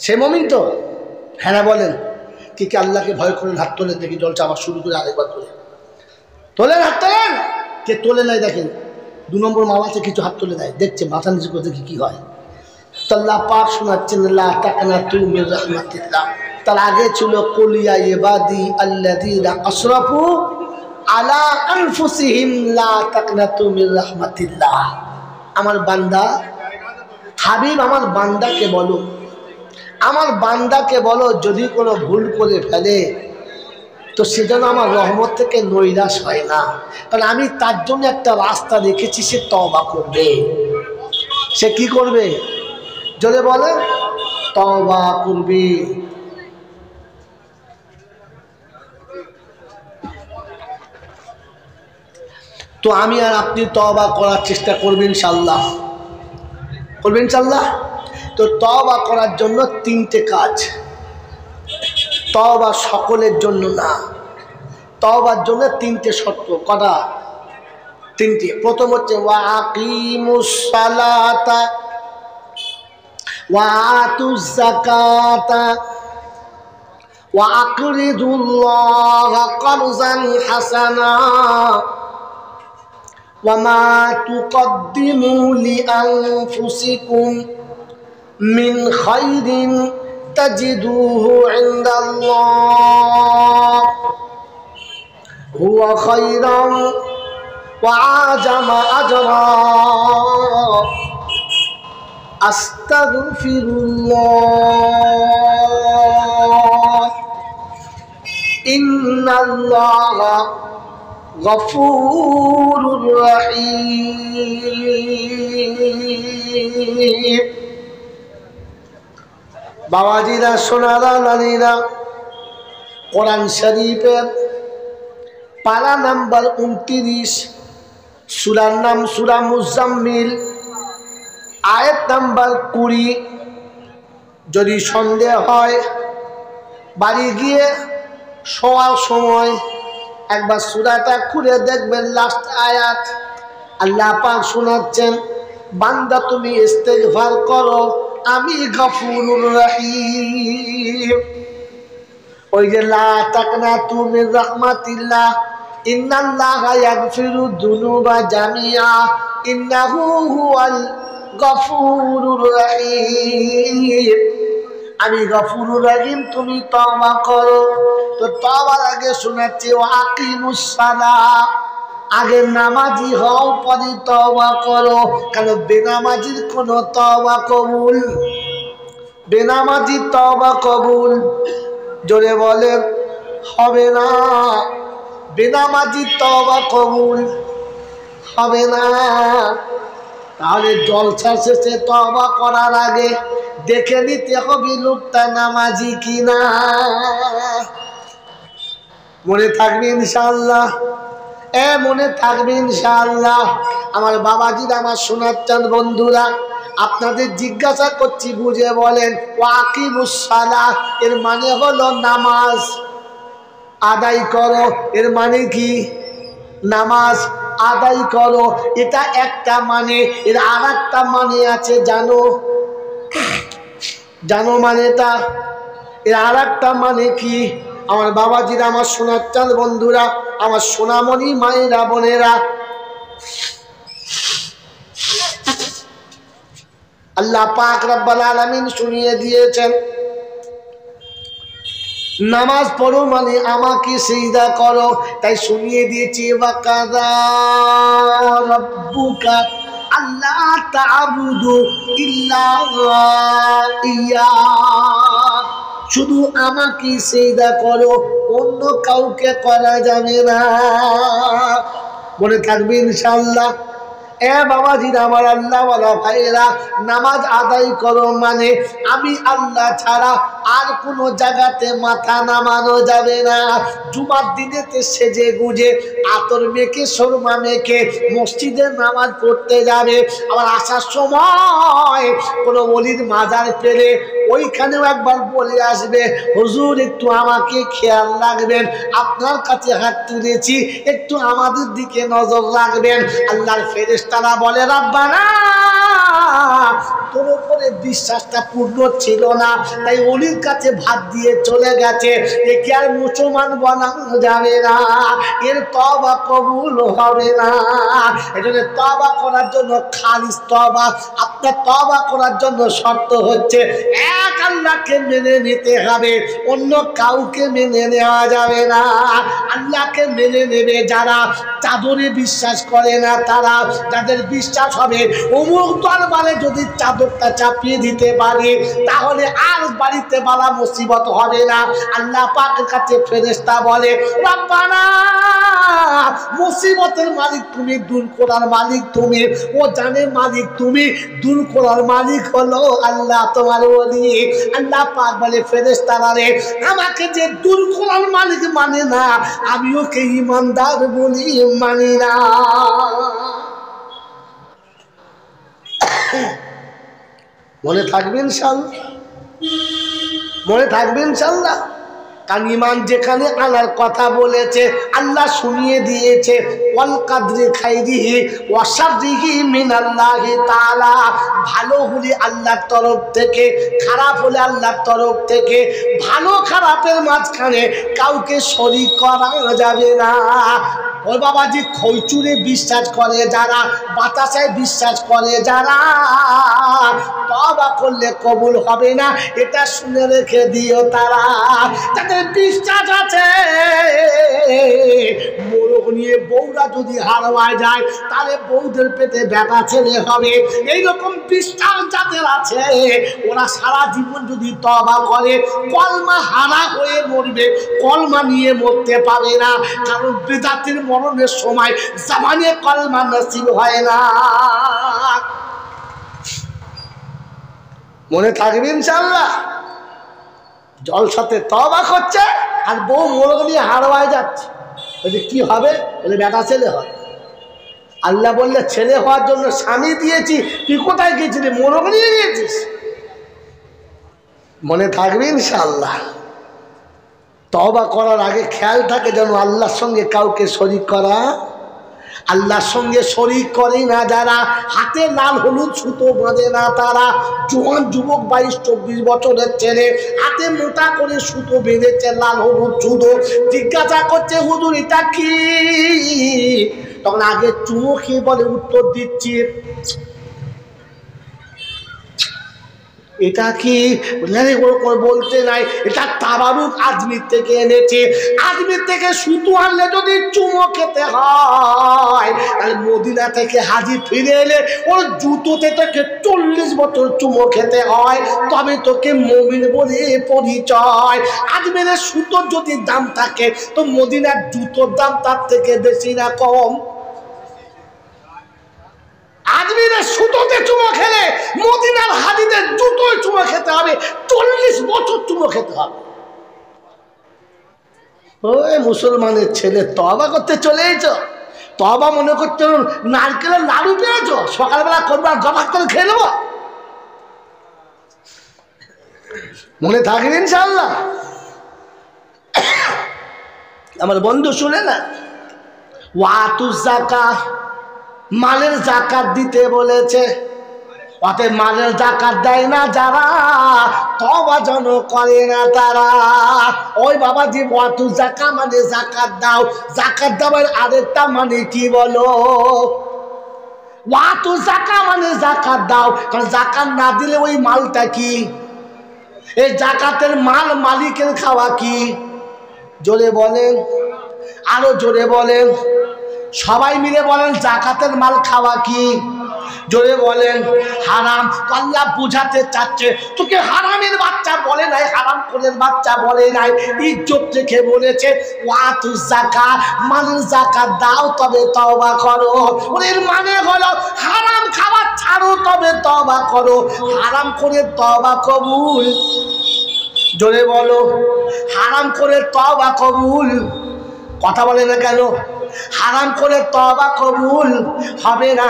সে মুমিন তো। হ্যাঁ না বলেন? কি কি আল্লাহকে ভয় করেন? হাত তোলেন দেখি, জলটা আবার শুরু করে আরেকবার তোলেন, তোলেন হাত তোলেন। কে তোলে নাই দেখেন, 2 নম্বর মাল আছে কিছু হাত তুলে দেয়, দেখছে মাথা নিচু করে দেখি কি হয়। তো আল্লাহ পাক শোনাচ্ছেন লা তাকনাতু মির রাহমাতিল্লাহ। তার আগে ছিল কুল ইয়া ইবাদি আল্লাযীনা আসরাফু আলা আনফুসিহিম লা তাকনাতু মির রাহমাতিল্লাহ। আমার বান্দা হাবিব, আমার বান্দাকে বলো, আমার বান্দাকে বলো যদি কোনো ভুল করে ফেলে তো সেজন্য আমার রহমত থেকে নৈরাশ হয় না, কারণ আমি তার জন্য একটা রাস্তা রেখেছি, সে তওবা করবে। সে কি করবে? যদি বলে তওবা করবে। তো আমি আর আপনি তওবা করার চেষ্টা করবেন ইনশাআল্লাহ, করবেন ইনশাআল্লাহ। তো তওবা করার জন্য 3টে কাজ। তওবা সকলের জন্য না, তওবার জন্য 3টে শর্ত। কটা? 3টে। প্রথম হচ্ছে ওয়া আকিমুস সালাতা ওয়া আতুজ যাকাতা ওয়া আকরিদুল্লাহা করজান হাসানা ওয়া মা তুকদ্দিমু লিআনফুসিকুম মিন খাইরিন তাজিদুহু ইনদাল্লাহ হুয়া খাইরান ওয়া আজামা আজরা আস্তাগফিরুল্লাহ ইন্নাল্লাহা গফুরুর রহিম। বাবাজিরা, সোনারা, নানীরা, কোরআন শরীফের পারা নাম্বার 29, সূরার নাম সূরা মুজাম্মিল, আয়াত নাম্বার 20। যদি সন্দেহ হয় বাড়ি গিয়ে শোয়ার সময় একবার সূরাটা খুলে দেখবেন, লাস্ট আয়াত আল্লাহ পাক শোনাচ্ছেন, বান্দা তুমি ইস্তেগফার করো, আমি গফুরুর রহিম। ওই যে লা তাকনাতু মির রাহমাতিল্লাহ ইন্নাল্লাহা ইয়াগফিরুদ যুনুবা জামিআ ইন্নাহু হুয়াল গফুরুর রহিম। আমি গফুরুর রহিম, তুমি তওবা করো। তো তওবার আগে শোনাচ্ছি ওয়া আকিমুস সালাহ, আগে নামাজি হও পরে তওবা করো। কারণ বেনামাজির কোনো তওবা কবুল, বেনামাজি তওবা কবুল জোরে বলেন হবে না। বেনামাজি তওবা কবুল হবে না। তাহলে জলসা শেষে তওবা করার আগে দেখে নিতে হবে লোকটা নামাজি কিনা। মনে থাকবে ইনশাআল্লাহ, মনে থাকবে ইনশাআল্লাহ। আমার বাবাজিরা, আমার সোনার চাঁদ বন্ধুরা, আপনাদের জিজ্ঞাসা করছি, বুঝে বলেন। ওয়াকিমুস সালাহ এর মানে হলো নামাজ আদায় করো। এর মানে কি? নামাজ আদায় করো, এটা একটা মানে। এর আর একটা মানে আছে, জানো? জানো মানেটা? এর আর একটা মানে কি? আমার বাবাজিরা, আমার সোনার চাঁদ বন্ধুরা, আমার সোনামণি মায়েরা, বোনেরা, আল্লাহ পাক রব্বুল আলামিন শুনিয়ে দিয়েছেন, নামাজ পড়ো মানে আমাকে সিজদা করো। তাই শুনিয়ে দিয়েছি, ওয়াকাযা রাব্বুকা আল্লা তা'বুদু ইল্লা ইয়া, শুধু আমাকে সিজদা করো, অন্য কাউকে করা যাবে না। মনে থাকবে ইনশাআল্লাহ। বাবাজিরা, আমার আল্লাহ ওয়ালা ভাইরা, নামাজ আদায় করো মানে আমি আল্লাহ ছাড়া আর কোনো জায়গাতে মাথা নামানো যাবে না। জুমার দিনেতে সেজে গুজে আতর মেখে সুরমা মেখে মসজিদে নামাজ পড়তে যাবে, আবার আসার সময় কোনো ওলির মাজার পেলে ওইখানেও একবার বলে আসবে, হুজুর একটু আমাকে খেয়াল রাখবেন, আপনার কাছে হাত তুলেছি, একটু আমাদের দিকে নজর রাখবেন। আল্লাহর ফেরেশতারা বলে, রাব্বানা তোর উপরে বিশ্বাসটা পূর্ণ ছিল না, তাই ওলির কাছে ভাত দিয়ে চলে গেছে, একে আর মুসলমান বানানো যাবে না, এর তওবা কবুল হবে না। এজন্য তওবা করার জন্য খালিস তওবা, আপনার তওবা করার জন্য শর্ত হচ্ছে এক আল্লাহকে মেনে নিতে হবে, অন্য কাউকে মেনে নেওয়া যাবে না। আল্লাহকে মেনে নেবে যারা, চাদরে বিশ্বাস করে না তারা। যাদের বিশ্বাস হবে অমুক দরবারে যদি চাদরটা চাপিয়ে দিতে পারে তাহলে আর বাড়িতে বালা মুসিবত হবে না। আল্লাহ পাকের কাছে ফেরেশতা বলে, রব্বানা মুসিবতের মালিক তুমি, দূর করার মালিক তুমি, ও জানে মালিক তুমি, দূর করার মালিক হলো আল্লাহ তোমার ওলি। আল্লাহ পাক বলে, ফেরেশতারা রে, আমাকে যে দূর করার মালিক মানে না, আমি ওকে ঈমানদার বলি মানি না। মনে থাকবে ইনশাআল্লাহ, মনে থাকবে ইনশাআল্লাহ। কারণ ঈমান যেখানে আনার কথা বলেছে আল্লাহ শুনিয়ে দিয়েছে, ওয়াল কাদরি খাইরিহি ওয়া শাররিহি মিনাল্লাহি তাআলা, ভালো হলে আল্লাহর তরফ থেকে, খারাপ হলে আল্লাহর তরফ থেকে। ভালো খারাপের মাঝখানে কাউকে শরীক করা যাবে না। ওই বাবাজি খৈচুরে বিশ্বাস করে যারা, বাতাসায় বিশ্বাস করে যারা, তওবা করলে কবুল হবে না, এটা শুনে রেখে দিও। তারা যাদের বিশ্বাস আছে মোরগ নিয়ে বউরা যদি হারায় যায় তাহলে বউদের পেটে বেটা ছেলে হবে, এইরকম বিশ্বাস যাদের আছে ওরা সারা জীবন যদি তওবা করে কলমা হারা হয়ে মরবে, কলমা নিয়ে মরতে পারে না। কারণ বেদাতের মরণের সময় জামানে কলমা নসিব হয় না। মনে থাকবে ইনশাআল্লাহ। জলসাতে তওবা করছে আর বউ মোরগ নিয়ে হারওয়ায় যাচ্ছে, বলে কি হবে? বলে বেটা ছেলে হয়। আল্লাহ বললে ছেলে হওয়ার জন্য স্বামী দিয়েছি, তুই কোথায় গেছিলি? মোরগ নিয়ে গিয়েছিস। মনে থাকবে ইনশাআল্লাহ। তওবা করার আগে খেয়াল থাকে যেন আল্লাহর সঙ্গে কাউকে শরীক করা, আল্লাহর সঙ্গে শরীক করে না যারা, হাতে লাল হলুদ সুতো বাঁধে না তারা। জোয়ান যুবক 22-24 বছরের ছেলে হাতে মোটা করে সুতো বেঁধেছে, লাল হলুদ সুতো। জিজ্ঞাসা করছে, হুজুর এটা কি? তখন আগে চুমো খেয়ে বলে, উত্তর দিচ্ছি। এটা কি? বলতে নাই, এটা তাবারুক আজমির থেকে এনেছে। আজমির থেকে সুতো আনলে যদি চুমো খেতে হয় তাহলে মদিনা থেকে হাজি ফিরে এলে ওর জুতোতে তোকে 40 বছর চুমো খেতে হয়, তবে তোকে মুমিন বলে পরিচয়। আজমিরের সুতোর যদি দাম থাকে তো মদিনার জুতোর দাম তার থেকে বেশি না কম? আজমিরের সুতোতে চুমো খেলে মদিনার হাজিদের জুতোয় চুমো খেতে হবে, 40 বছর চুমো খেতে হবে। ওই মুসলমানের ছেলে তওবা করতে চলে এসো, তওবা মনে করতে নারকেলের লাড়ু পেয়েছো, সকালবেলা করবো আর জমা করে খেয়ে নেবো, মনে থাকবে ইনশাআল্লাহ। আমার বন্ধু শুনে না, ওয়াতু যাকাত, মালের যাকাত দিতে বলেছে। অতএব মালের যাকাত দেয় না যারা, তওবা যেন করে না তারা। ওই বাবাজি, ওয়াতু যাকাত মানে যাকাত দাও, যাকাত দেওয়ার আরেকটা মানে কি বলো? ওয়াতু যাকাত মানে যাকাত দাও, কারণ যাকাত না দিলে ওই মালটা কি? এই যাকাতের মাল মালিকের খাওয়া কি? জোরে বলেন, আরো জোরে বলেন, সবাই মিলে বলেন, যাকাতের মাল খাওয়া কি? জোরে বলেন, হারাম। আল্লাহ বুঝাতে চাচ্ছে, তোকে হারামের বাচ্চা বলে নাই, হারাম কোলের বাচ্চা বলে নাই, ইজ্জত রেখে বলেছে ওয়াতু যাকাত, মালের যাকাত দাও তবে তওবা করো। ওর মানে হলো হারাম খাবার ছাড়ো তবে তওবা করো, হারাম করে তওবা কবুল। জোরে বলো, হারাম করে তওবা কবুল। কথা বলে না কেন? হারাম করে তওবা কবুল হবে না।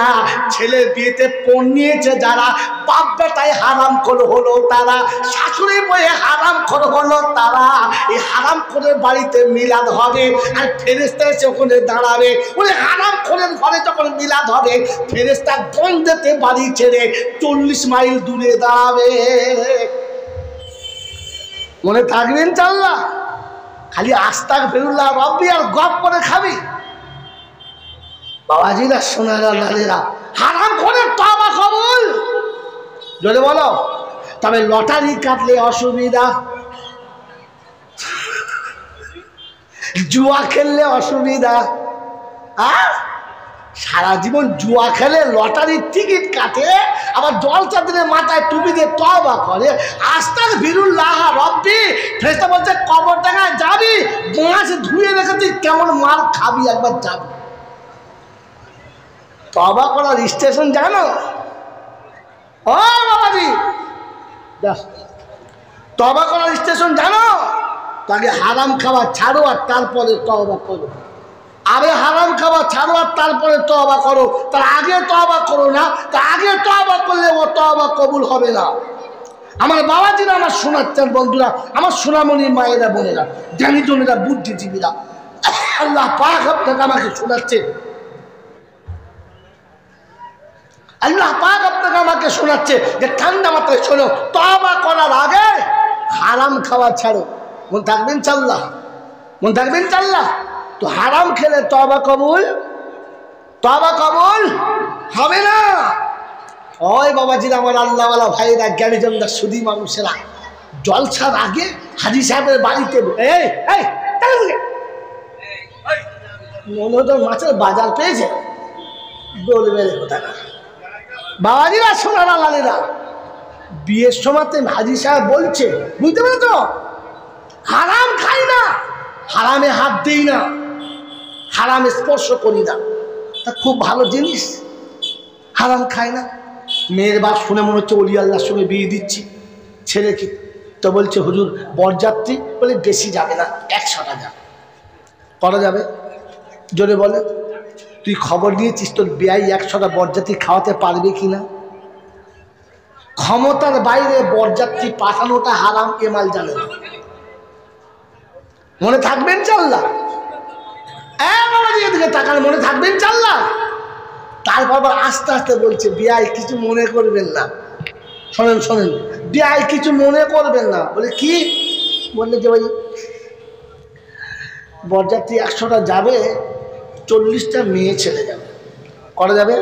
ছেলের বিয়েতে পণ নিয়েছে যারা, বাপ বেটাই হারাম করে হলো তারা, শাশুড়ি বয়ে হারাম করে হলো তারা। এই হারাম করে বাড়িতে মিলাদ হবে, আর ফেরেশতা এসে ওখানে দাঁড়াবে। ওই হারাম করে ঘরে যখন মিলাদ হবে, ফেরেশতা গন্ধেতে বাড়ি ছেড়ে 40 মাইল দূরে দাঁড়াবে। মনে থাকবেন ইনশাআল্লাহ। খালি আস্তাগফিরুল্লাহ রব্বি আর গপ করে খাবি। বাবাজিরা, সোনারা, লালেরা, হারাম করে তওবা কবুল। জোরে বলো। তবে লটারি কাটলে অসুবিধা, জুয়া খেললে অসুবিধা। সারা জীবন জুয়া খেলে, লটারির টিকিট কাটে, আবার জল চাঁদের মাথায় টুপি দিয়ে তওবা করে, আস্তাগফিরুল্লাহ রব্বি। ফেরেশতা বলছে কবর ডাঙায় যাবি, মাছ ধুয়ে রেখেছি, কেমন মার খাবি, একবার যাবি। তওবা করার স্টেশন জানো? ও বাবাজি, তওবা করার স্টেশন জানো? তাকে হারাম খাওয়া ছাড়ো আর তারপরে তওবা করো। আরে হারাম খাওয়া ছাড়ো আর তারপরে তওবা করো, তার আগে তওবা করো না। তার আগে তওবা করলে ও তওবা কবুল হবে না। আমার বাবাজিরা, আমার শোনাচ্ছেন বন্ধুরা, আমার সোনামণি মায়েরা, বোনেরা, জ্ঞানী জনেরা, বুদ্ধিজীবীরা, আল্লাহ পাক আপনাকে আমাকে শোনাচ্ছে, আল্লাহ পাক আপনাকে আমাকে শোনাচ্ছে যে ঠান্ডা মাথায় শোনো, তওবা করার আগে হারাম খাওয়া ছাড়ো। মন থাকবেন ইনশাআল্লাহ, মন থাকবেন ইনশাআল্লাহ। তো হারাম খেলে তওবা কবুল, তওবা কবুল হবে না। ওই বাবাজিরা, আমার আল্লাহওয়ালা ভাইরা, জ্ঞানীজনরা, সুধী মানুষেরা, জলসার আগে হাজী সাহেবের বাড়িতে মনে হতো মাছের বাজার পেয়েছে, বলবে কোথায়। বাবাজিরা, সোনারা, লালেরা, বিয়ের সময়তে হাজী সাহেব বলছে, বুঝতে পেরেছ, হারাম খাই না, হারামে হাত দিই না, হারাম স্পর্শ করি না। তা খুব ভালো জিনিস, হারাম খায় না। মেয়ের বাপ শুনে মনে হচ্ছে ওলি আল্লাহর সঙ্গে বিয়ে দিচ্ছি ছেলেকে। তো বলছে হুজুর বরযাত্রী, বলে বেশি যাবে না, 100টা যাবে। করা যাবে? জোরে বলে। তুই খবর নিয়েছিস তোর বেয়াই 100টা বরযাত্রী খাওয়াতে পারবে কিনা? ক্ষমতার বাইরে বরযাত্রী পাঠানোটা হারাম, এমাল জানে না। মনে থাকবেন ইনশাআল্লাহ। এদিকে তাকান, মনে থাকবেন ইনশাআল্লাহ। তারপর আস্তে আস্তে বলছে, বিয়াই কিছু মনে করবেন না, শোনেন শোনেন, বিয়াই কিছু মনে করবেন না। বলে কি? বললে যে ওই বরযাত্রী 100টা যাবে, 40টা মেয়ে ছেলে যাবে। করা যাবে?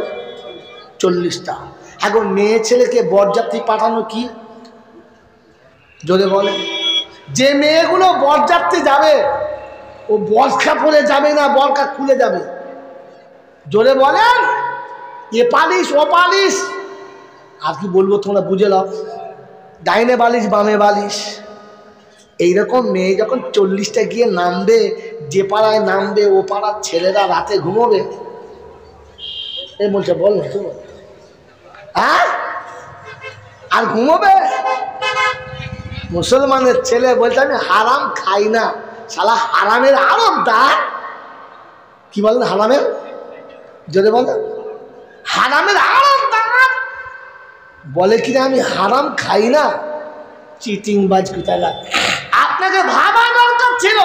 40টা। এখন মেয়ে ছেলেকে বরযাত্রী পাঠানো কি? জোরে বলে। যে মেয়েগুলো বরযাত্রী যাবে, ও বরখা পরে যাবে না, বরখা খুলে যাবে। জোরে বলেন। এ পালিশ ও পালিশ, আর কি বলবো তোমরা বুঝে নাও। ডাইনে বালিশ বামে বালিশ, এইরকম মেয়ে যখন 40টা গিয়ে নামবে, যে পাড়ায় নামবে ও পাড়ার ছেলেরা রাতে ঘুমোবে। এই বলছে বল না তুমি, হ্যাঁ, আর ঘুমোবে? মুসলমানের ছেলে বলছে আমি হারাম খাই না, শালা হারামের আড়তদার। কি বলেন হারামের? যদি বলে হারামের আড়তদার বলে কিনা আমি হারাম খাই না। চিটিংবাজ কোথায়। আপনাকে ভাবা দরকার ছিল,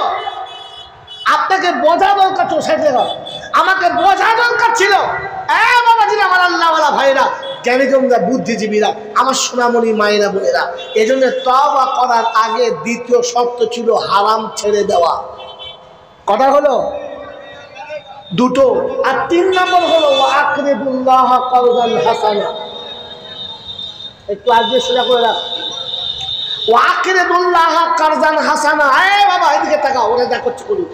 আপনাকে বোঝা দরকার ছিল, আমাকে বোঝা দরকার ছিল। বাবাজিরা, আমার আল্লাহওয়ালা ভাইরা, জ্ঞানীজনরা, বুদ্ধিজীবীরা, আমার সোনামণি মায়েরা বোনেরা, এই জন্য তওবা করার আগে দ্বিতীয় শর্ত ছিল হারাম ছেড়ে দেওয়া। কথা হলো দুটো। আর 3 নম্বর হলো আকরিদুল্লাহ করদান হাসানা। এই ক্লাস দিয়ে সোজা করে রাখ। ওয়াকিরুল্লাহ কারজান হাসানা। বাবা এদিকে তাকাও, ওরা যা করছে করুন।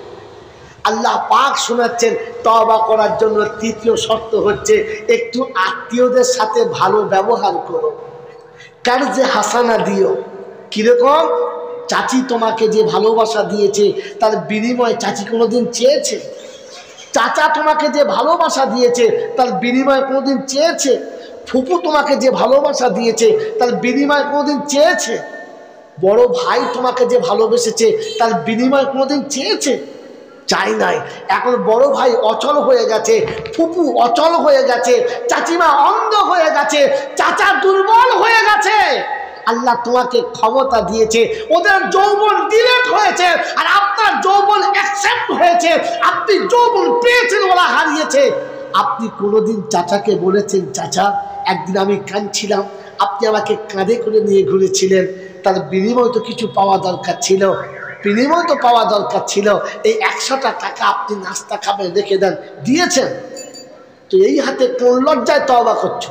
আল্লাহ পাক শোনাচ্ছেন তওবা করার জন্য তৃতীয় শর্ত হচ্ছে একটু আত্মীয়দের সাথে ভালো ব্যবহার করো, কারজে হাসানা দিও। কিরকম? চাচি তোমাকে যে ভালোবাসা দিয়েছে তার বিনিময়ে চাচি কোনোদিন চেয়েছে? চাচা তোমাকে যে ভালোবাসা দিয়েছে তার বিনিময়ে কোনোদিন চেয়েছে? ফুপু তোমাকে যে ভালোবাসা দিয়েছে তার বিনিময়ে কোনোদিন চেয়েছে? বড় ভাই তোমাকে যে ভালোবেসেছে তার বিনিময় কোনোদিন চেয়েছে? চাই নাই। এখন বড় ভাই অচল হয়ে গেছে, ফুপু অচল হয়ে গেছে, চাচিমা অন্ধ হয়ে গেছে, চাচা দুর্বল হয়ে গেছে। আল্লাহ তোমাকে ক্ষমতা দিয়েছে, ওদের যৌবন ডিলেট হয়েছে আর আপনার যৌবন অ্যাকসেপ্ট হয়েছে। আপনি যৌবন পেয়েছেন, ওরা হারিয়েছে। আপনি কোনোদিন চাচাকে বলেছেন চাচা একদিন আমি কাঁদছিলাম, আপনি আমাকে কাঁধে করে নিয়ে ঘুরেছিলেন, তার বিনিময় তো কিছু পাওয়া দরকার ছিল, বিনিময় তো পাওয়া দরকার ছিল। এই 100টা টাকা আপনি নাস্তা খাবেন রেখে দেন, দিয়েছেন তো এই হাতে কোন লজ্জায় তওবা করছো?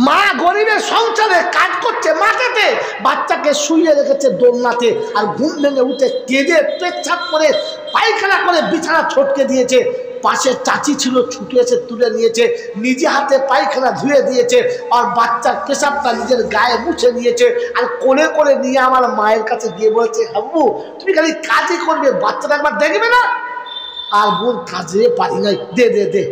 মা গরিবের সংসারে কাজ করছে মাঠেতে, বাচ্চাকে শুইয়ে রেখেছে দোলনাতে, আর ঘুম ভেঙে উঠে কেঁদে পেচ্ছাপ করে পায়খানা করে বিছানা ছটকে দিয়েছে। পাশে চাচি ছিল, ছুটে এসে তুলে নিয়েছে, নিজে হাতে পায়খানা ধুয়ে দিয়েছে, আর বাচ্চার পেশাবটা নিজের গায়ে মুছে নিয়েছে, আর কোলে করে নিয়ে আমার মায়ের কাছে গিয়ে বলেছে হাবু তুমি খালি কাজই করবে, বাচ্চাটা একবার দেখবে না? আর বোন কাজে পারি নাই, দে দে দে।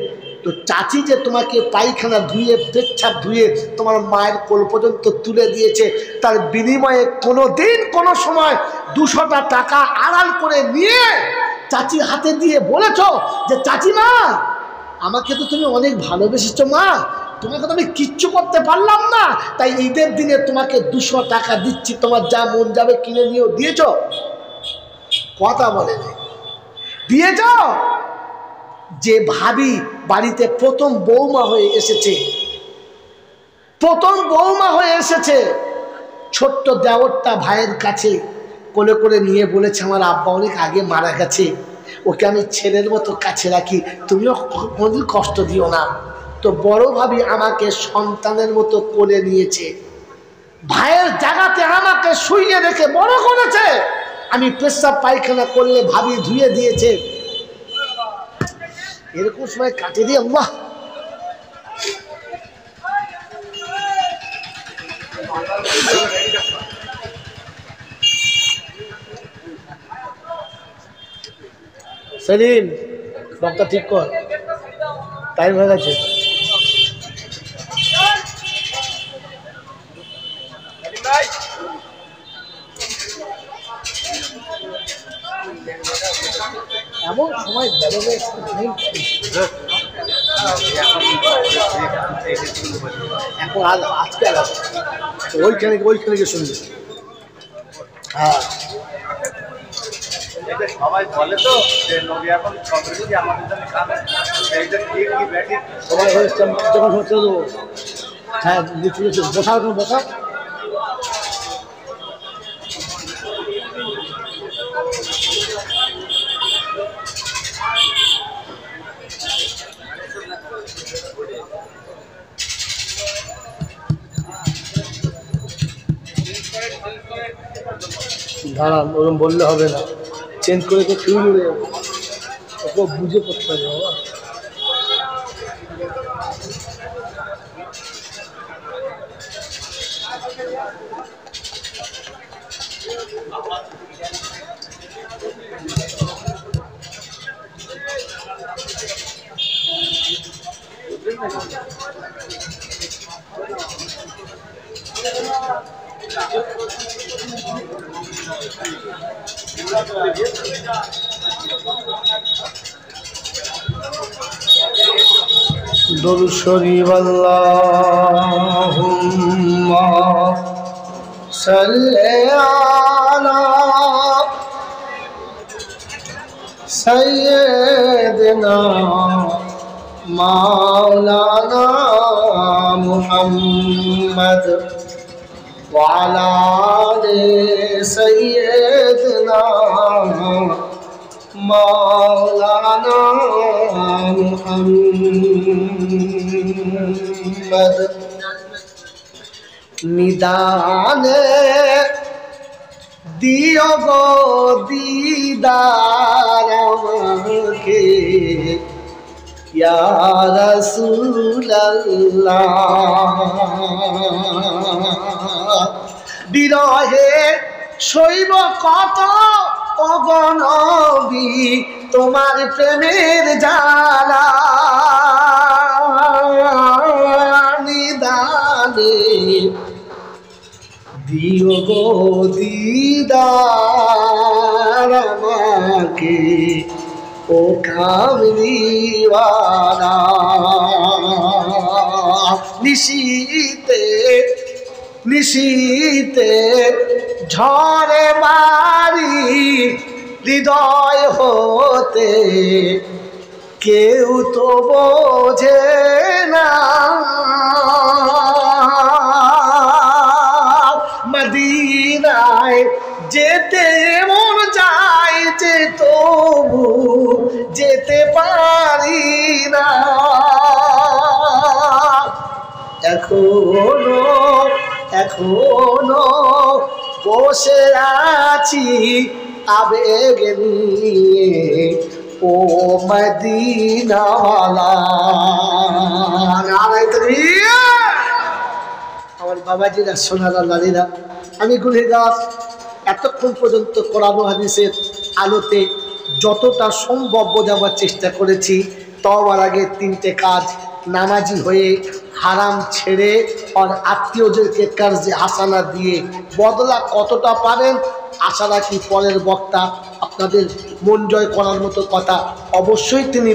তো চাচি যে তোমাকে পায়খানা ধুয়ে পেচ্ছাপ ধুয়ে তোমার মায়ের কোল পর্যন্ত তুলে দিয়েছে, তার বিনিময়ে কোনো দিন কোনো সময় 200টা টাকা আড়াল করে নিয়ে চাচির হাতে দিয়ে বলেছ যে চাচিমা আমাকে তো তুমি অনেক ভালোবেসেছো মা, তোমাকে তো আমি কিচ্ছু করতে পারলাম না, তাই ঈদের দিনে তোমাকে 200 টাকা দিচ্ছি, তোমার যা মন যাবে কিনে নিও? দিয়েছ? কথা বলে নাই। দিয়েছ? যে ভাবি বাড়িতে প্রথম বৌমা হয়ে এসেছে, প্রথম বৌমা হয়ে এসেছে, ছোট্ট দেওরটা ভাইয়ের কাছে কোলে করে নিয়ে বলেছে আমার আব্বা অনেক আগে মারা গেছে, ওকে আমি ছেলের মতো কাছে রাখি, তুমিও কোনোদিন কষ্ট দিও না। তো বড় ভাবি আমাকে সন্তানের মতো কোলে নিয়েছে, ভাইয়ের জায়গাতে আমাকে শুইয়ে রেখে বড় করেছে। আমি পেশাব পায়খানা করলে ভাবি ধুয়ে দিয়েছে। এরকম সময় কাটে দিয়ে আল্লাহ সেলিম বক্তা ঠিক কর, টাইম হয়ে গেছে। এমন সময় এখন আজকে ওইখানে গিয়ে শুনবে। হ্যাঁ সবাই বলে তো যে নবী এখন আমাদের জন্য সবাই যখন হচ্ছে তো হ্যাঁ বসা বসা। দাঁড়ান, ওরকম বললে হবে না, চেঞ্জ করে তো ফিউজ উড়ে যাবে, ওকে বুঝে করতে হবে বাবা। दुरूद शरीफ अल्लाहुम्मा सल्ली अला सय्यिदना मौलाना मुहम्मद व अला आलि सय्यिदना मौलाना मुहम्मद निदाने दियो गो दीदार के या रसूल अल्लाह बिरहे शैब कत অগণবী তোমার প্রেমের জ্বালা নিদানে দিও গো দিদার আমাকে ও কামলিওয়ালা নিশীতে নিশীতে ঝড়ে বাড়ি হৃদয় হতে কেউ তো বোঝে না মদিনায় যেতে মন যায় যে তবু যেতে পারি না এখনো বসে আছি আবেগ নিয়ে ও মদিনাওয়ালা নারায়ে তাকবীর। আমার বাবাজিরা সোনারা নারীরা, আমি গুনাহগার। এতক্ষণ পর্যন্ত কোরআন ও হাদিসের আলোতে যতটা সম্ভব বোঝাবার চেষ্টা করেছি। তওবার আগে তিনটে কাজ: নামাজি হয়ে, হারাম ছেড়ে, আর আত্মীয়দেরকে কার্জে হাসানা দিয়ে বদলা কতটা পারেন আশা রাখি পরের বক্তা আপনাদের মন জয় করার মতো কথা অবশ্যই তিনি